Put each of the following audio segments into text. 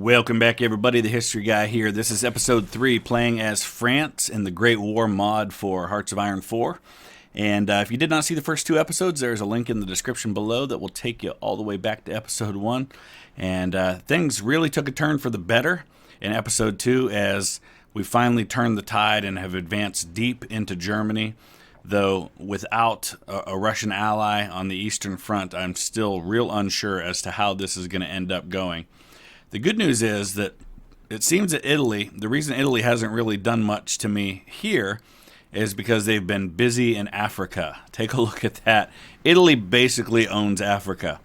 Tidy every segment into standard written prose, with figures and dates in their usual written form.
Welcome back, everybody. The History Guy here. This is episode 3, playing as France in the Great War mod for Hearts of Iron 4. And if you did not see the first 2 episodes, there's a link in the description below that will take you all the way back to episode 1. And things really took a turn for the better in episode 2 as we finally turned the tide and have advanced deep into Germany. Though without a Russian ally on the Eastern Front, I'm still real unsure as to how this is going to end up going. The good news is that it seems that Italy, the reason Italy hasn't really done much to me here is because they've been busy in Africa. Take a look at that. Italy basically owns Africa.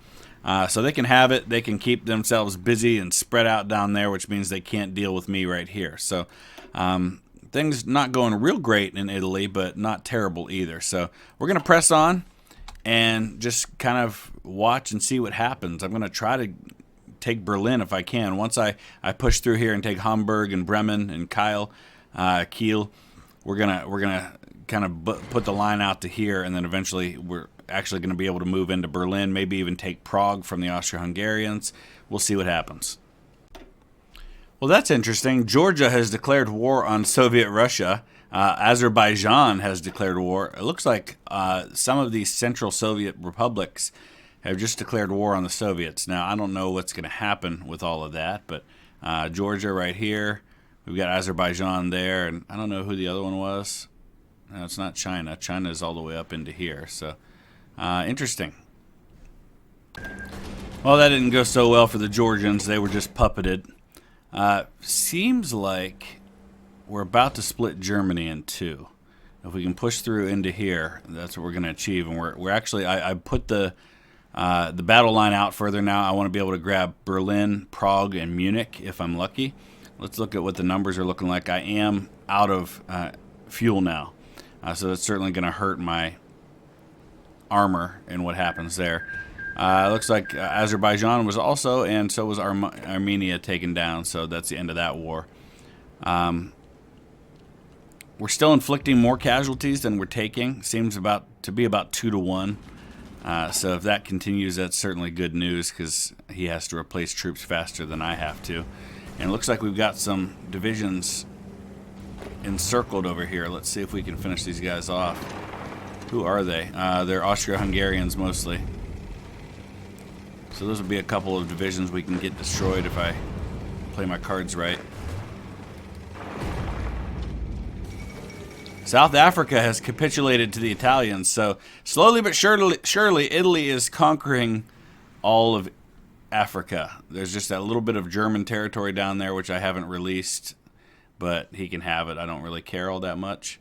So they can have it. They can keep themselves busy and spread out down there, which means they can't deal with me right here. So things not going real great in Italy, but not terrible either. So we're going to press on and just kind of watch and see what happens. I'm going to try to take Berlin if I can. Once I push through here and take Hamburg and Bremen and Kiel, we're gonna kind of put the line out to here, and then eventually we're actually going to be able to move into Berlin, maybe even take Prague from the Austro-Hungarians. We'll see what happens. Well, that's interesting. Georgia has declared war on Soviet Russia. Azerbaijan has declared war. It looks like some of these Central Soviet republics have just declared war on the Soviets. Now, I don't know what's going to happen with all of that, but Georgia right here. We've got Azerbaijan there, and I don't know who the other one was. No, it's not China. China is all the way up into here, so interesting. Well, that didn't go so well for the Georgians. They were just puppeted. Seems like we're about to split Germany in two. If we can push through into here, that's what we're going to achieve. And we're actually, I put the battle line out further now. I want to be able to grab Berlin, Prague, and Munich if I'm lucky. Let's look at what the numbers are looking like. I am out of fuel now, so that's certainly going to hurt my armor and what happens there. Looks like Azerbaijan was also, and so was Armenia, taken down, so that's the end of that war. We're still inflicting more casualties than we're taking. Seems to be about 2 to 1. So if that continues, that's certainly good news because he has to replace troops faster than I have to. And it looks like we've got some divisions encircled over here. Let's see if we can finish these guys off. Who are they? They're Austro-Hungarians mostly. So those will be a couple of divisions we can get destroyed if I play my cards right. South Africa has capitulated to the Italians, so slowly but surely Italy is conquering all of Africa. There's just that little bit of German territory down there, which I haven't released, but he can have it. I don't really care all that much.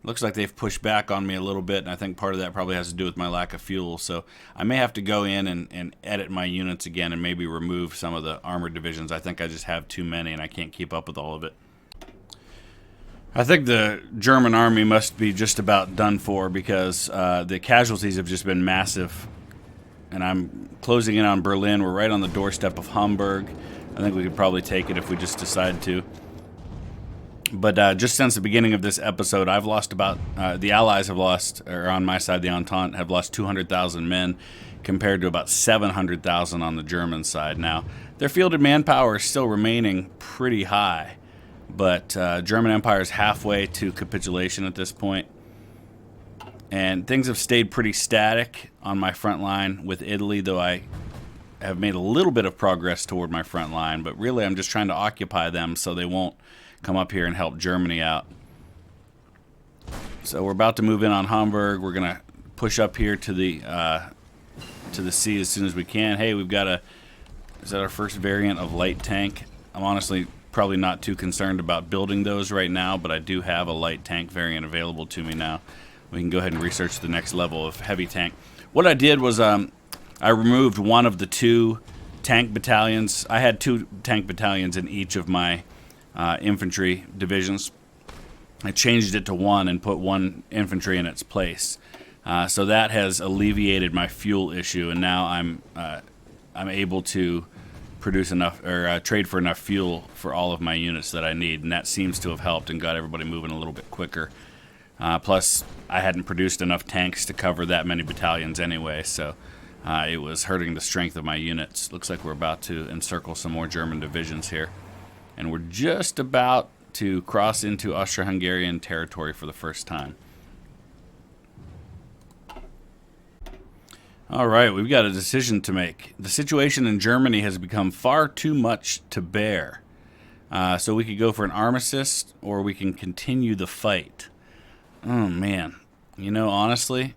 Looks like they've pushed back on me a little bit, and I think part of that probably has to do with my lack of fuel, so I may have to go in and edit my units again and maybe remove some of the armored divisions. I think I just have too many, and I can't keep up with all of it. I think the German army must be just about done for because the casualties have just been massive. And I'm closing in on Berlin. We're right on the doorstep of Hamburg. I think we could probably take it if we just decide to. But just since the beginning of this episode, I've lost about, the Allies have lost, or on my side, the Entente, have lost 200,000 men compared to about 700,000 on the German side. Now, their fielded manpower is still remaining pretty high. But German Empire is halfway to capitulation at this point. And things have stayed pretty static on my front line with Italy, though I have made a little bit of progress toward my front line. But really, I'm just trying to occupy them so they won't come up here and help Germany out. So we're about to move in on Hamburg. We're going to push up here to the sea as soon as we can. Hey, we've got is that our first variant of light tank? I'm honestly probably not too concerned about building those right now, but I do have a light tank variant available to me now. We can go ahead and research the next level of heavy tank. What I did was I removed one of the 2 tank battalions. I had 2 tank battalions in each of my infantry divisions. I changed it to 1 and put 1 infantry in its place. So that has alleviated my fuel issue, and now I'm able to produce enough or trade for enough fuel for all of my units that I need, and that seems to have helped and got everybody moving a little bit quicker. Plus, I hadn't produced enough tanks to cover that many battalions anyway, so It was hurting the strength of my units. Looks like we're about to encircle some more German divisions here. And we're just about to cross into Austro-Hungarian territory for the first time. Alright, we've got a decision to make. The situation in Germany has become far too much to bear. So we could go for an armistice, or we can continue the fight. Oh, man. You know, honestly,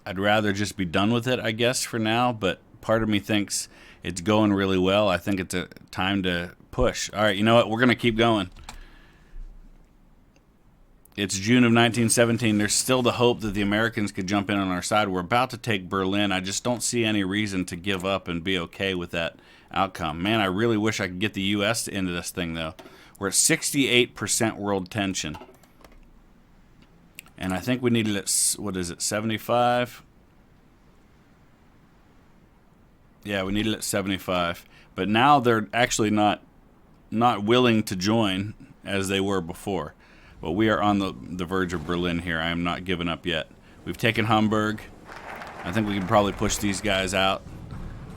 I'd rather just be done with it, I guess, for now. But part of me thinks it's going really well. I think it's a time to push. All right, you know what? We're going to keep going. It's June of 1917. There's still the hope that the Americans could jump in on our side. We're about to take Berlin. I just don't see any reason to give up and be okay with that outcome. Man, I really wish I could get the U.S. into this thing, though. We're at 68% world tension. And I think we needed it, what is it, 75? Yeah, we needed it 75. But now they're actually not willing to join as they were before. But we are on the verge of Berlin here. I am not giving up yet. We've taken Hamburg. I think we can probably push these guys out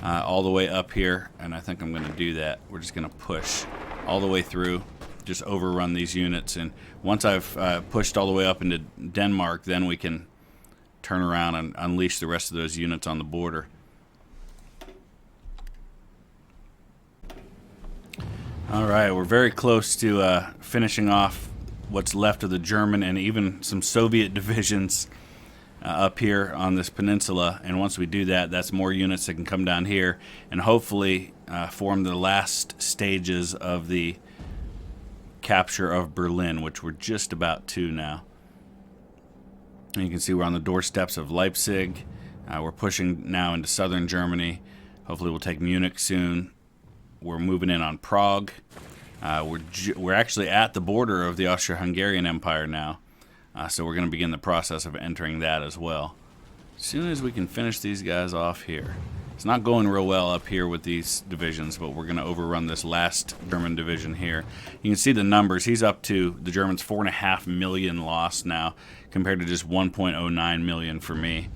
all the way up here, and I think I'm going to do that. We're just going to push all the way through, just overrun these units. And once I've pushed all the way up into Denmark, then we can turn around and unleash the rest of those units on the border. All right, we're very close to finishing off what's left of the German and even some Soviet divisions up here on this peninsula. And once we do that, that's more units that can come down here and hopefully form the last stages of the capture of Berlin, which we're just about to now. And you can see we're on the doorsteps of Leipzig. We're pushing now into southern Germany. Hopefully we'll take Munich soon. We're moving in on Prague. We're actually at the border of the Austro-Hungarian Empire now, so we're going to begin the process of entering that as well. As soon as we can finish these guys off here. It's not going real well up here with these divisions, but we're going to overrun this last German division here. You can see the numbers. He's up to, the Germans, 4.5 million lost now, compared to just 1.09 million for me.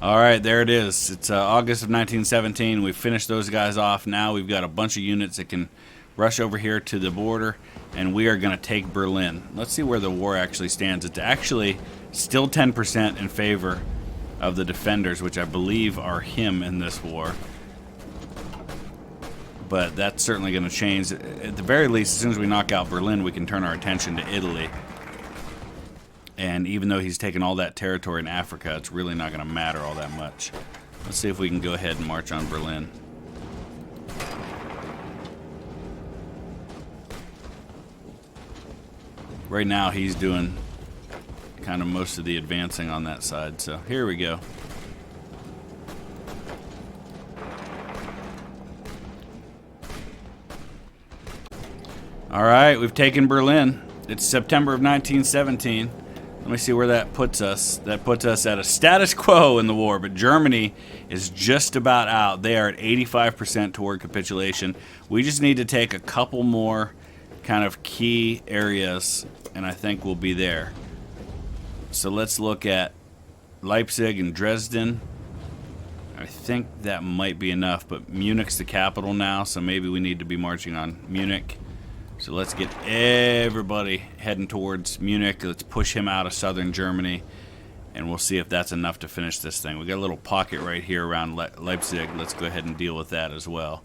All right, there it is. It's August of 1917. We've finished those guys off. Now we've got a bunch of units that can rush over here to the border, and we are going to take Berlin. Let's see where the war actually stands. It's actually still 10% in favor of the defenders, which I believe are him in this war. But that's certainly going to change. At the very least, as soon as we knock out Berlin, we can turn our attention to Italy. And even though he's taken all that territory in Africa, it's really not going to matter all that much. Let's see if we can go ahead and march on Berlin. Right now, he's doing kind of most of the advancing on that side. So here we go. All right, we've taken Berlin. It's September of 1917. Let me see where that puts us. That puts us at a status quo in the war, but Germany is just about out. They are at 85% toward capitulation. We just need to take a couple more kind of key areas, and I think we'll be there. So let's look at Leipzig and Dresden. I think that might be enough, but Munich's the capital now, so maybe we need to be marching on Munich. So let's get everybody heading towards Munich. Let's push him out of southern Germany, and we'll see if that's enough to finish this thing. We got a little pocket right here around Leipzig. Let's go ahead and deal with that as well.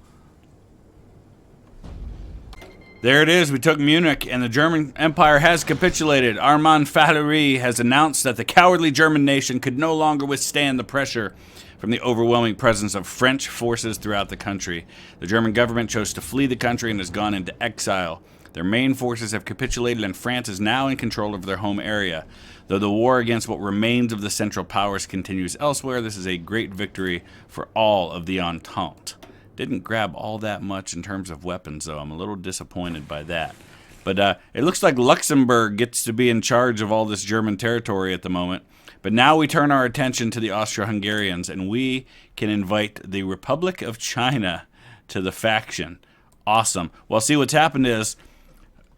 There it is. We took Munich, and the German Empire has capitulated. Armand Fahlery has announced that the cowardly German nation could no longer withstand the pressure from the overwhelming presence of French forces throughout the country. The German government chose to flee the country and has gone into exile. Their main forces have capitulated, and France is now in control of their home area. Though the war against what remains of the Central Powers continues elsewhere, this is a great victory for all of the Entente. Didn't grab all that much in terms of weapons, though. I'm a little disappointed by that. But it looks like Luxembourg gets to be in charge of all this German territory at the moment. But now we turn our attention to the Austro-Hungarians, and we can invite the Republic of China to the faction. Awesome. Well, see, what's happened is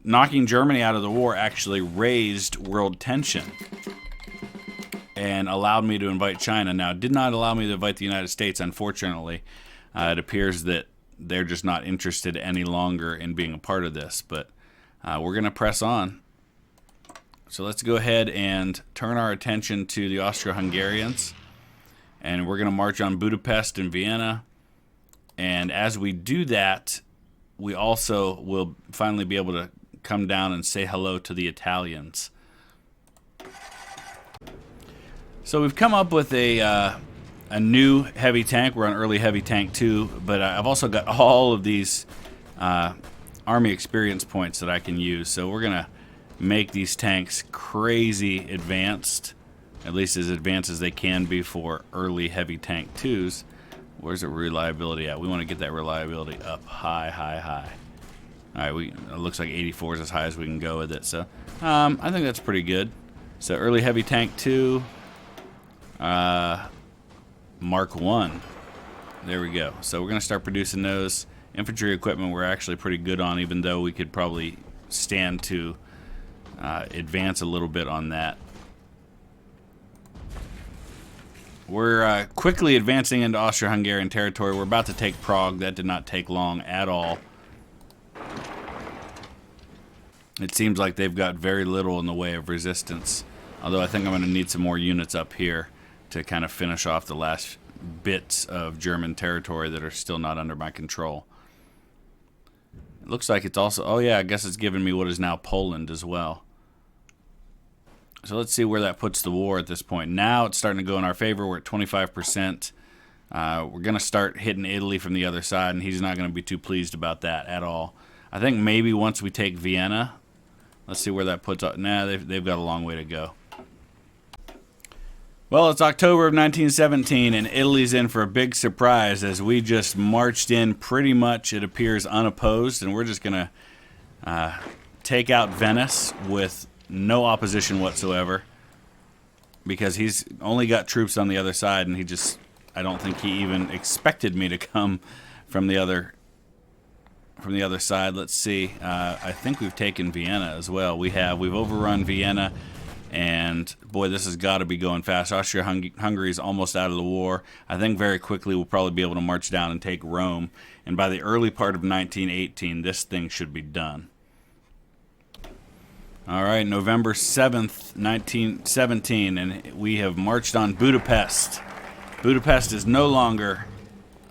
knocking Germany out of the war actually raised world tension. and allowed me to invite China. Now, it did not allow me to invite the United States, unfortunately. It appears that they're just not interested any longer in being a part of this, but we're going to press on. So let's go ahead and turn our attention to the Austro-Hungarians, and we're going to march on Budapest and Vienna. And as we do that, we also will finally be able to come down and say hello to the Italians. So we've come up with a new heavy tank. We're on early heavy tank 2, but I've also got all of these army experience points that I can use. So we're going to make these tanks crazy advanced, at least as advanced as they can be for early heavy tank 2s. Where's the reliability at? We want to get that reliability up high, high, high. All right, it looks like 84 is as high as we can go with it. So I think that's pretty good. So early heavy tank 2. Mark 1. There we go. So we're going to start producing those. Infantry equipment we're actually pretty good on, even though we could probably stand to advance a little bit on that. We're quickly advancing into Austro-Hungarian territory. We're about to take Prague. That did not take long at all. It seems like they've got very little in the way of resistance, although I think I'm going to need some more units up here to kind of finish off the last bits of German territory that are still not under my control. It looks like it's also, oh yeah, I guess it's giving me what is now Poland as well. So let's see where that puts the war at this point. Now it's starting to go in our favor. We're at 25%. We're going to start hitting Italy from the other side, and he's not going to be too pleased about that at all. I think maybe once we take Vienna, let's see where that puts us. Nah, they've got a long way to go. Well, it's October of 1917, and Italy's in for a big surprise as we just marched in pretty much, it appears, unopposed, and we're just going to take out Venice with no opposition whatsoever because he's only got troops on the other side, and I don't think he even expected me to come from the other side. Let's see. I think we've taken Vienna as well. We've overrun Vienna. And boy, this has got to be going fast. Austria-Hungary is almost out of the war. I think very quickly we'll probably be able to march down and take Rome. And by the early part of 1918, this thing should be done. All right, November 7th, 1917, and we have marched on Budapest. Budapest is no longer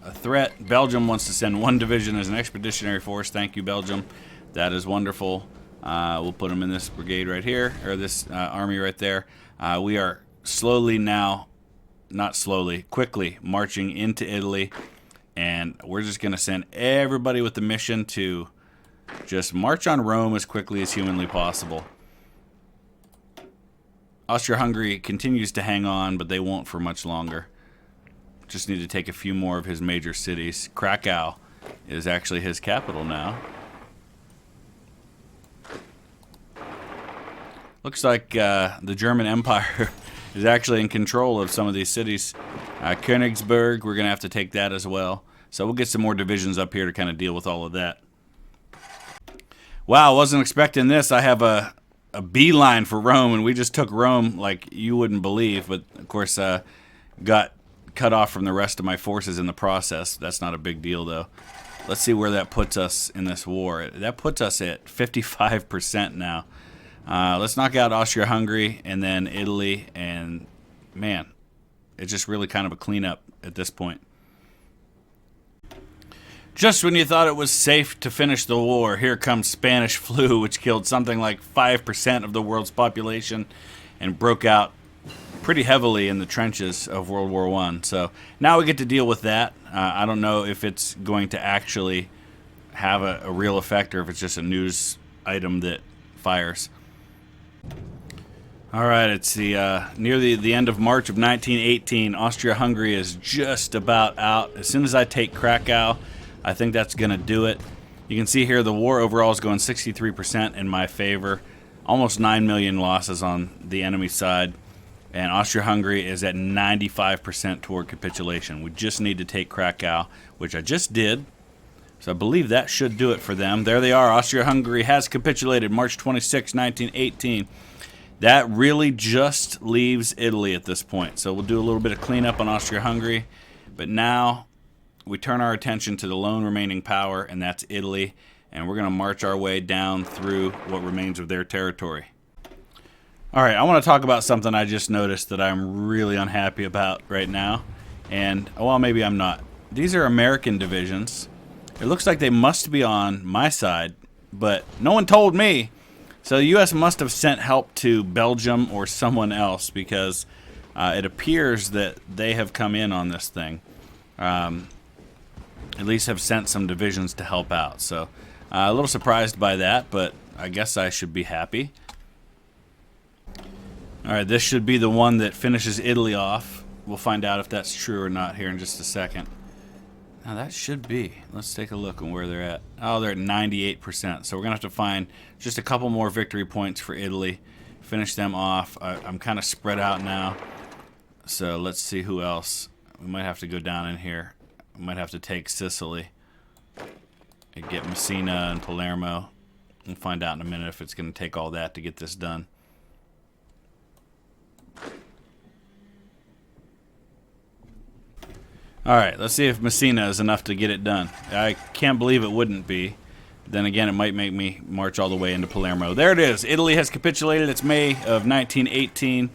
a threat. Belgium wants to send one division as an expeditionary force. Thank you, Belgium. That is wonderful. We'll put them in this brigade right here, or this army right there. We are quickly marching into Italy, and we're just going to send everybody with the mission to just march on Rome as quickly as humanly possible. Austria-Hungary continues to hang on, but they won't for much longer. Just need to take a few more of his major cities. Krakow is actually his capital now. Looks like the German Empire is actually in control of some of these cities. Königsberg, we're going to have to take that as well. So we'll get some more divisions up here to kind of deal with all of that. Wow, wasn't expecting this. I have a beeline for Rome, and we just took Rome like you wouldn't believe. But, of course, got cut off from the rest of my forces in the process. That's not a big deal, though. Let's see where that puts us in this war. That puts us at 55% now. Let's knock out Austria-Hungary and then Italy, and man, it's just really kind of a cleanup at this point. Just when you thought it was safe to finish the war, here comes Spanish flu, which killed something like 5% of the world's population and broke out pretty heavily in the trenches of World War I. So now we get to deal with that. I don't know if it's going to actually have a real effect or if it's just a news item that fires. All right, it's near the end of March of 1918. Austria-Hungary is just about out. As soon as I take Krakow, I think that's going to do it. You can see here the war overall is going 63% in my favor. Almost 9 million losses on the enemy side. And Austria-Hungary is at 95% toward capitulation. We just need to take Krakow, which I just did. So I believe that should do it for them. There they are. Austria-Hungary has capitulated March 26, 1918. That really just leaves Italy at this point. So we'll do a little bit of cleanup on Austria-Hungary. But now we turn our attention to the lone remaining power, and that's Italy. And we're going to march our way down through what remains of their territory. All right, I want to talk about something I just noticed that I'm really unhappy about right now. And, well, maybe I'm not. These are American divisions. It looks like they must be on my side, but no one told me. So the U.S. must have sent help to Belgium or someone else, because it appears that they have come in on this thing. At least have sent some divisions to help out. So a little surprised by that, but I guess I should be happy. All right, this should be the one that finishes Italy off. We'll find out if that's true or not here in just a second. Now that should be. Let's take a look on where they're at. Oh, they're at 98%. So we're going to have to find just a couple more victory points for Italy. Finish them off. I'm kind of spread out now. So let's see who else. We might have to go down in here. We might have to take Sicily. And get Messina and Palermo. We'll find out in a minute if it's going to take all that to get this done. Alright, let's see if Messina is enough to get it done. I can't believe it wouldn't be. Then again, it might make me march all the way into Palermo. There it is. Italy has capitulated. It's May of 1918.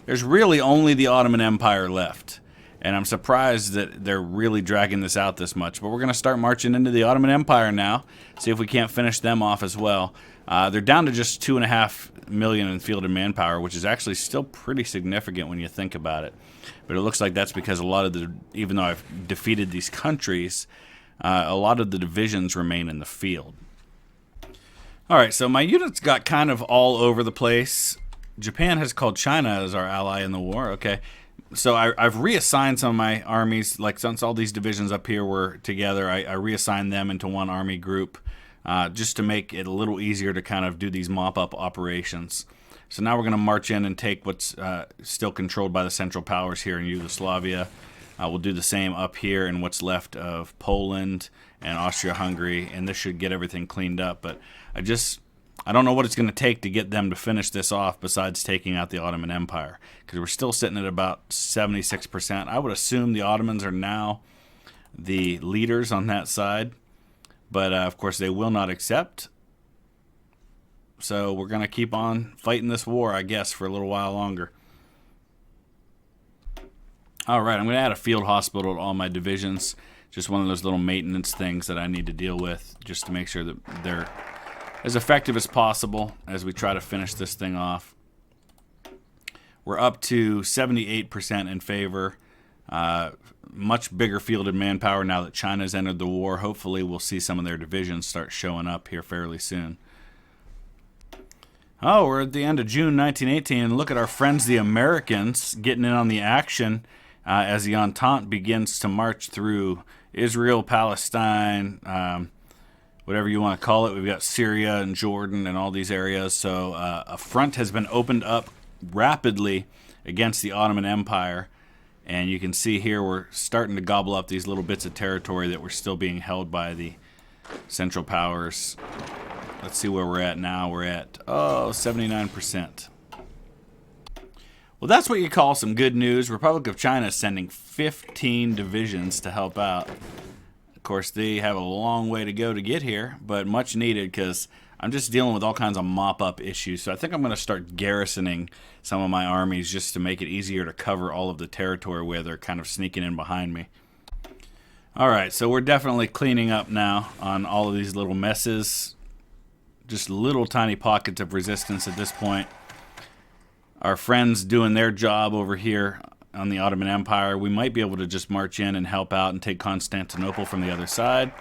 There's really only the Ottoman Empire left. And I'm surprised that they're really dragging this out this much. But we're going to start marching into the Ottoman Empire now. See if we can't finish them off as well. They're down to just 2.5 million in fielded manpower, which is actually still pretty significant when you think about it. But it looks like that's because a lot of the, even though I've defeated these countries, a lot of the divisions remain in the field. Alright, so my units got kind of all over the place. Japan has called China as our ally in the war. Okay, so I've reassigned some of my armies. Like, since all these divisions up here were together, I reassigned them into one army group just to make it a little easier to kind of do these mop-up operations. So now we're going to march in and take what's still controlled by the Central Powers here in Yugoslavia. We'll do the same up here in what's left of Poland and Austria-Hungary, and this should get everything cleaned up. But I don't know what it's going to take to get them to finish this off besides taking out the Ottoman Empire, because we're still sitting at about 76%. I would assume the Ottomans are now the leaders on that side, but of course they will not accept. So we're going to keep on fighting this war, I guess, for a little while longer. All right, I'm going to add a field hospital to all my divisions. Just one of those little maintenance things that I need to deal with just to make sure that they're as effective as possible as we try to finish this thing off. We're up to 78% in favor. Much bigger fielded manpower now that China's entered the war. Hopefully we'll see some of their divisions start showing up here fairly soon. Oh, we're at the end of June 1918, and look at our friends the Americans getting in on the action as the Entente begins to march through Israel, Palestine, whatever you want to call it. We've got Syria and Jordan and all these areas. So a front has been opened up rapidly against the Ottoman Empire, and you can see here we're starting to gobble up these little bits of territory that were still being held by the Central Powers. Let's see where we're at now. We're at, 79%. Well, that's what you call some good news. Republic of China is sending 15 divisions to help out. Of course, they have a long way to go to get here, but much needed, because I'm just dealing with all kinds of mop-up issues. So I think I'm going to start garrisoning some of my armies just to make it easier to cover all of the territory where they're kind of sneaking in behind me. All right, so we're definitely cleaning up now on all of these little messes. Just little tiny pockets of resistance at this point. Our friends doing their job over here on the Ottoman Empire. We might be able to just march in and help out and take Constantinople from the other side.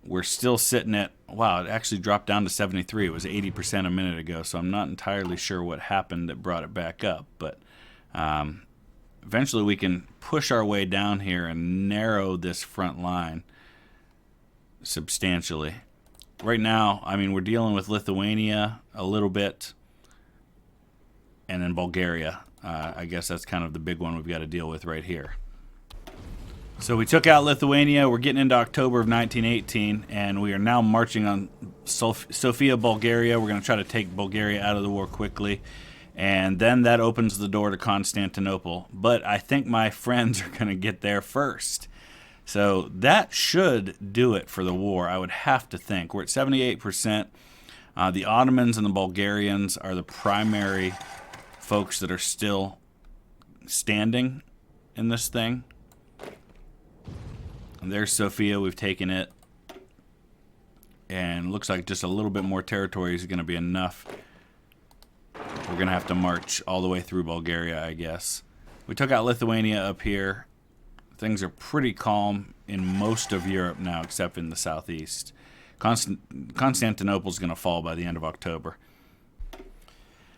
We're still sitting at, wow, it actually dropped down to 73. It was 80% a minute ago, so I'm not entirely sure what happened that brought it back up. But eventually we can push our way down here and narrow this front line substantially. Right now, I mean, we're dealing with Lithuania a little bit, and then Bulgaria. I guess that's kind of the big one we've got to deal with right here. So we took out Lithuania. We're getting into October of 1918, and we are now marching on Sofia, Bulgaria. We're going to try to take Bulgaria out of the war quickly, and then that opens the door to Constantinople. But I think my friends are going to get there first. So that should do it for the war, I would have to think. We're at 78%. The Ottomans and the Bulgarians are the primary folks that are still standing in this thing. And there's Sofia. We've taken it. And it looks like just a little bit more territory is going to be enough. We're going to have to march all the way through Bulgaria, I guess. We took out Lithuania up here. Things are pretty calm in most of Europe now, except in the southeast. Constantinople's going to fall by the end of October.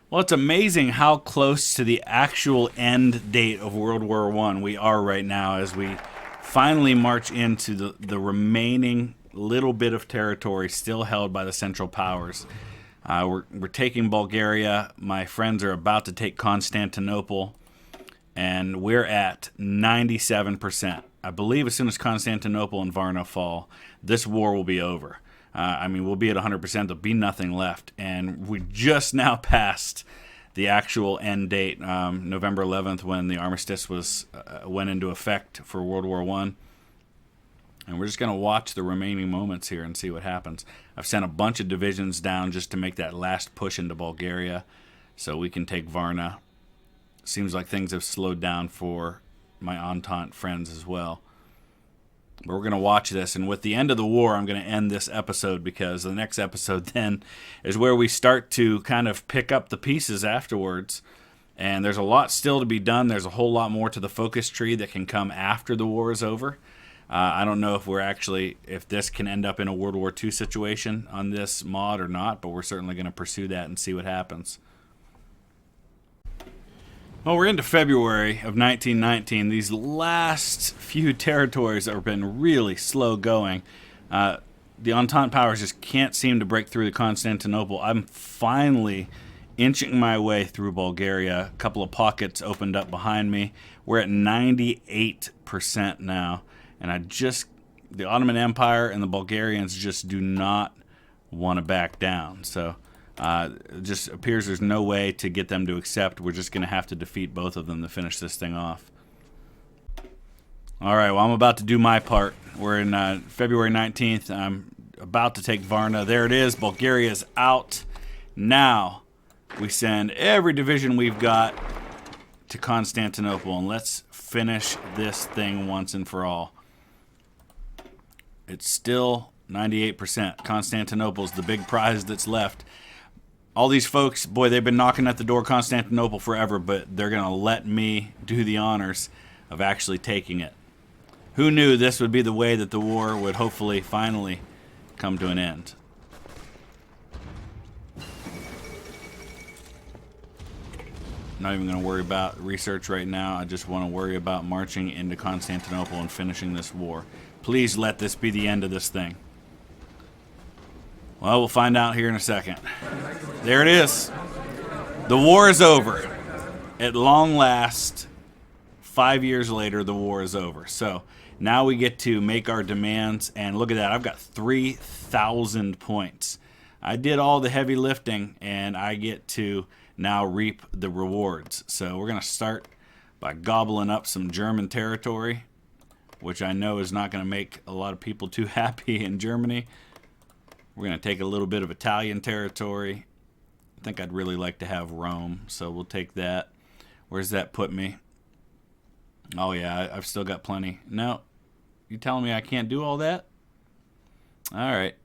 Well, it's amazing how close to the actual end date of World War I we are right now as we finally march into the remaining little bit of territory still held by the Central Powers. We're taking Bulgaria. My friends are about to take Constantinople, and we're at 97%. I believe as soon as Constantinople and Varna fall, this war will be over. We'll be at 100%. There'll be nothing left, and we just now passed the actual end date, November 11th, when the armistice went into effect for World War I. And we're just going to watch the remaining moments here and see what happens. I've sent a bunch of divisions down just to make that last push into Bulgaria so we can take Varna. Seems like things have slowed down for my Entente friends as well. But we're going to watch this, and with the end of the war, I'm going to end this episode because the next episode then is where we start to kind of pick up the pieces afterwards. And there's a lot still to be done. There's a whole lot more to the focus tree that can come after the war is over. I don't know if this can end up in a World War II situation on this mod or not, but we're certainly going to pursue that and see what happens. Well, we're into February of 1919. These last few territories have been really slow going. The Entente powers just can't seem to break through to Constantinople. I'm finally inching my way through Bulgaria. A couple of pockets opened up behind me. We're at 98% now. And the Ottoman Empire and the Bulgarians just do not want to back down. So it just appears there's no way to get them to accept. We're just going to have to defeat both of them to finish this thing off. All right, well, I'm about to do my part. We're in February 19th. I'm about to take Varna. There it is. Bulgaria's out. Now we send every division we've got to Constantinople, and let's finish this thing once and for all. It's still 98%. Constantinople's the big prize that's left. All these folks, boy, they've been knocking at the door of Constantinople forever, but they're going to let me do the honors of actually taking it. Who knew this would be the way that the war would hopefully finally come to an end? Not even going to worry about research right now. I just want to worry about marching into Constantinople and finishing this war. Please let this be the end of this thing. Well, we'll find out here in a second. There it is. The war is over. At long last, 5 years later, the war is over. So now we get to make our demands, and look at that. I've got 3,000 points. I did all the heavy lifting, and I get to now reap the rewards. So we're going to start by gobbling up some German territory, which I know is not going to make a lot of people too happy in Germany. We're going to take a little bit of Italian territory. I think I'd really like to have Rome, so we'll take that. Where's that put me? Oh, yeah, I've still got plenty. No, you telling me I can't do all that? All right.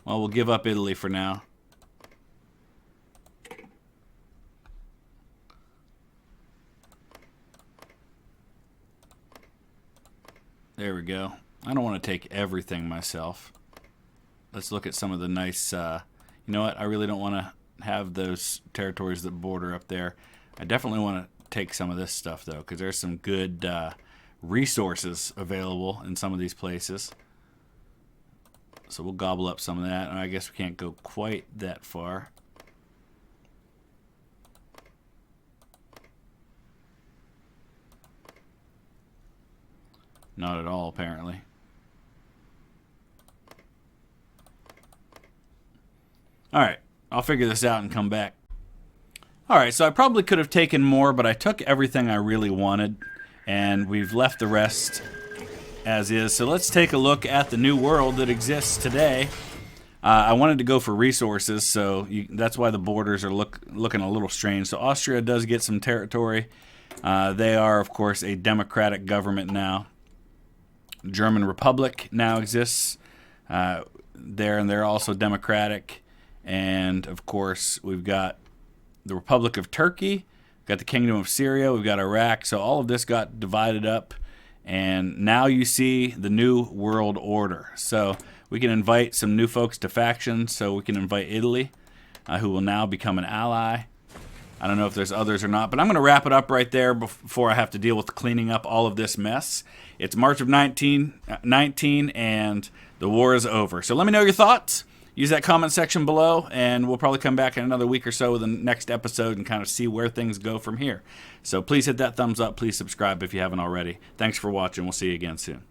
Well, we'll give up Italy for now. There we go. I don't want to take everything myself. Let's look at some of the nice... you know what? I really don't want to have those territories that border up there. I definitely want to take some of this stuff, though, because there's some good resources available in some of these places. So we'll gobble up some of that. And I guess we can't go quite that far. Not at all, apparently. Alright, I'll figure this out and come back. Alright, so I probably could have taken more, but I took everything I really wanted, and we've left the rest as is. So let's take a look at the new world that exists today. I wanted to go for resources, so that's why the borders are looking a little strange. So Austria does get some territory. They are, of course, a democratic government now. German Republic now exists there, and they're also democratic. And, of course, we've got the Republic of Turkey, got the Kingdom of Syria, we've got Iraq. So all of this got divided up, and now you see the new world order. So we can invite some new folks to factions. So we can invite Italy, who will now become an ally. I don't know if there's others or not, but I'm going to wrap it up right there before I have to deal with cleaning up all of this mess. It's March of 1919, and the war is over. So let me know your thoughts. Use that comment section below, and we'll probably come back in another week or so with the next episode and kind of see where things go from here. So please hit that thumbs up. Please subscribe if you haven't already. Thanks for watching. We'll see you again soon.